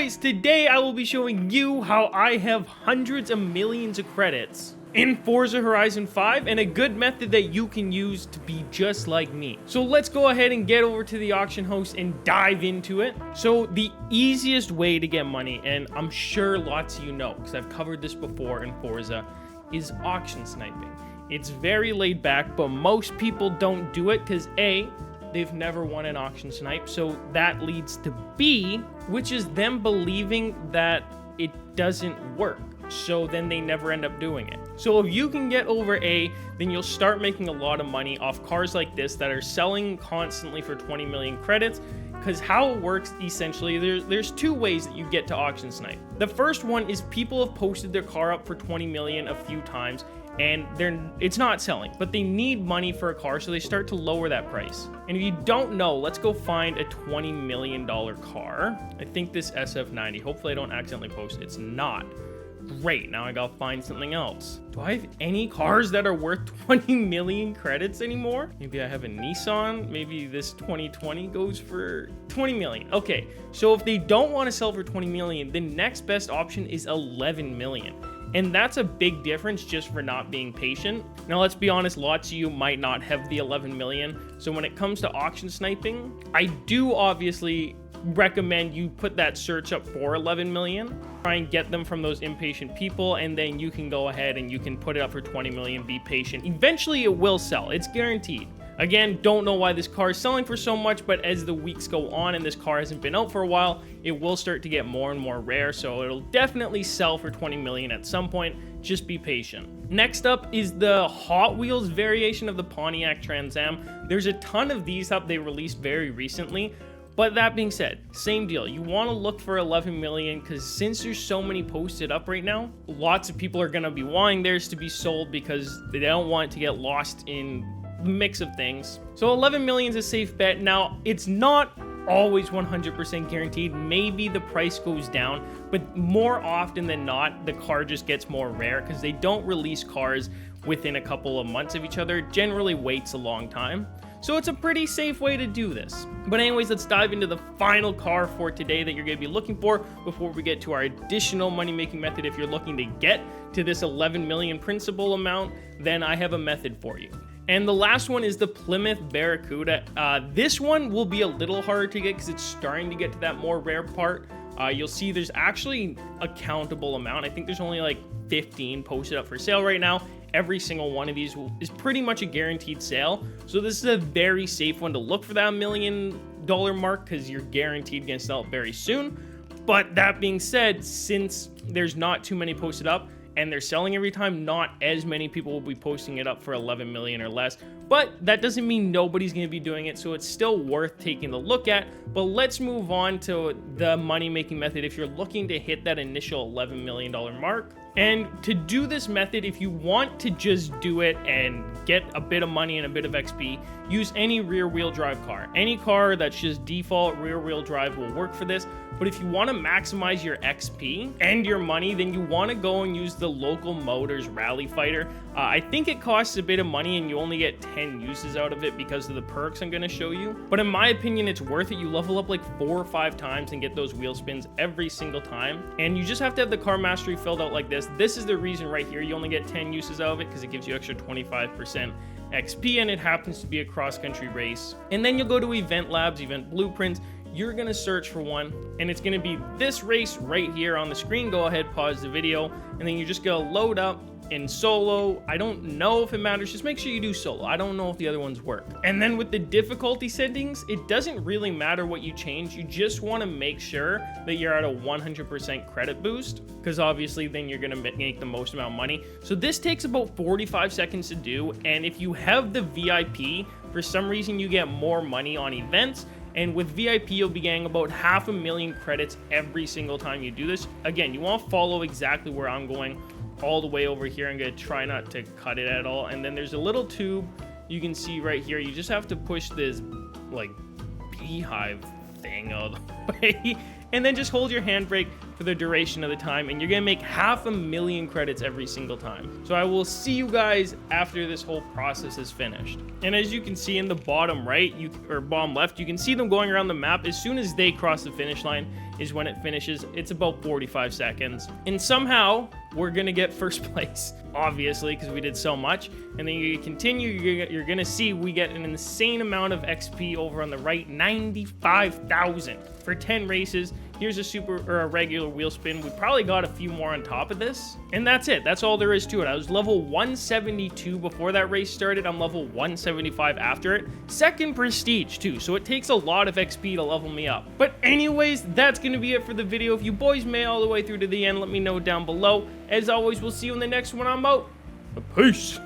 boys, today I will be showing you how I have hundreds of millions of credits in Forza Horizon 5 and a good method that you can use to be just like me. So let's go ahead and get over to the auction house and dive into it. So the easiest way to get money, and I'm sure lots of you know because I've covered this before in Forza, is auction sniping. It's very laid back, but most people don't do it because A, they've never won an auction snipe, so that leads to B, which is them believing that it doesn't work, so then they never end up doing it. So if you can get over A, then you'll start making a lot of money off cars like this that are selling constantly for 20 million credits, because how it works essentially, there's two ways that you get to auction snipe. The first one is people have posted their car up for 20 million a few times, and it's not selling, but they need money for a car, so they start to lower that price. And if you don't know, let's go find a $20 million car. I think this SF90, hopefully I don't accidentally post it. It's not. Great, now I gotta find something else. Do I have any cars that are worth 20 million credits anymore? Maybe I have a Nissan, maybe this 2020 goes for 20 million. Okay, so if they don't want to sell for 20 million, the next best option is 11 million. And that's a big difference just for not being patient. Now, let's be honest, lots of you might not have the 11 million. So when it comes to auction sniping, I do obviously recommend you put that search up for 11 million. Try and get them from those impatient people, and then you can go ahead and you can put it up for 20 million, be patient. Eventually it will sell, it's guaranteed. Again, don't know why this car is selling for so much, but as the weeks go on and this car hasn't been out for a while, it will start to get more and more rare, so it'll definitely sell for 20 million at some point. Just be patient. Next up is the Hot Wheels variation of the Pontiac Trans Am. There's a ton of these that they released very recently, but that being said, same deal. You want to look for 11 million because since there's so many posted up right now, lots of people are going to be wanting theirs to be sold because they don't want it to get lost in mix of things. So 11 million is a safe bet. Now, it's not always 100% guaranteed. Maybe the price goes down, but more often than not, the car just gets more rare because they don't release cars within a couple of months of each other. It generally waits a long time. So it's a pretty safe way to do this. But anyways, let's dive into the final car for today that you're going to be looking for before we get to our additional money-making method. If you're looking to get to this 11 million principal amount, then I have a method for you. And the last one is the Plymouth Barracuda. This one will be a little harder to get because it's starting to get to that more rare part. You'll see there's actually a countable amount. I think there's only like 15 posted up for sale right now. Every single one of these is pretty much a guaranteed sale. So this is a very safe one to look for that $1 million mark because you're guaranteed going to sell it very soon. But that being said, since there's not too many posted up, and they're selling every time, not as many people will be posting it up for 11 million or less, but that doesn't mean nobody's going to be doing it, so it's still worth taking a look at. But let's move on to the money-making method if you're looking to hit that initial $11 million mark. And to do this method, if you want to just do it and get a bit of money and a bit of XP, use any rear-wheel drive car. Any car that's just default rear-wheel drive will work for this. But if you want to maximize your XP and your money, then you want to go and use the Local Motors Rally Fighter. I think it costs a bit of money and you only get 10 uses out of it because of the perks I'm going to show you. But in my opinion, it's worth it. You level up like 4 or 5 times and get those wheel spins every single time. And you just have to have the car mastery filled out like this. This is the reason right here. You only get 10 uses out of it because it gives you extra 25% XP, and it happens to be a cross-country race. And then you'll go to Event Labs, Event Blueprints. You're going to search for one, and it's going to be this race right here on the screen. Go ahead, pause the video, and then you're just going to load up in solo. I don't know if it matters. Just make sure you do solo. I don't know if the other ones work. And then with the difficulty settings, it doesn't really matter what you change. You just want to make sure that you're at a 100% credit boost, because obviously then you're going to make the most amount of money. So this takes about 45 seconds to do, and if you have the VIP, for some reason you get more money on events. And with VIP, you'll be getting about 500,000 credits every single time you do this. Again, you want to follow exactly where I'm going all the way over here. I'm going to try not to cut it at all. And then there's a little tube you can see right here. You just have to push this like beehive thing out of the way. and then just hold your handbrake for the duration of the time, and you're gonna make 500,000 credits every single time. So I will see you guys after this whole process is finished. And as you can see in the bottom right, or bottom left, you can see them going around the map. As soon as they cross the finish line is when it finishes. It's about 45 seconds. And somehow we're gonna get first place, obviously, because we did so much. And then you continue, you're gonna see we get an insane amount of XP over on the right, 95,000 for 10 races. Here's a a regular wheel spin. We probably got a few more on top of this. And that's it. That's all there is to it. I was level 172 before that race started. I'm level 175 after it. Second prestige too. So it takes a lot of XP to level me up. But anyways, that's going to be it for the video. If you boys made all the way through to the end, let me know down below. As always, we'll see you in the next one. I'm out. Peace.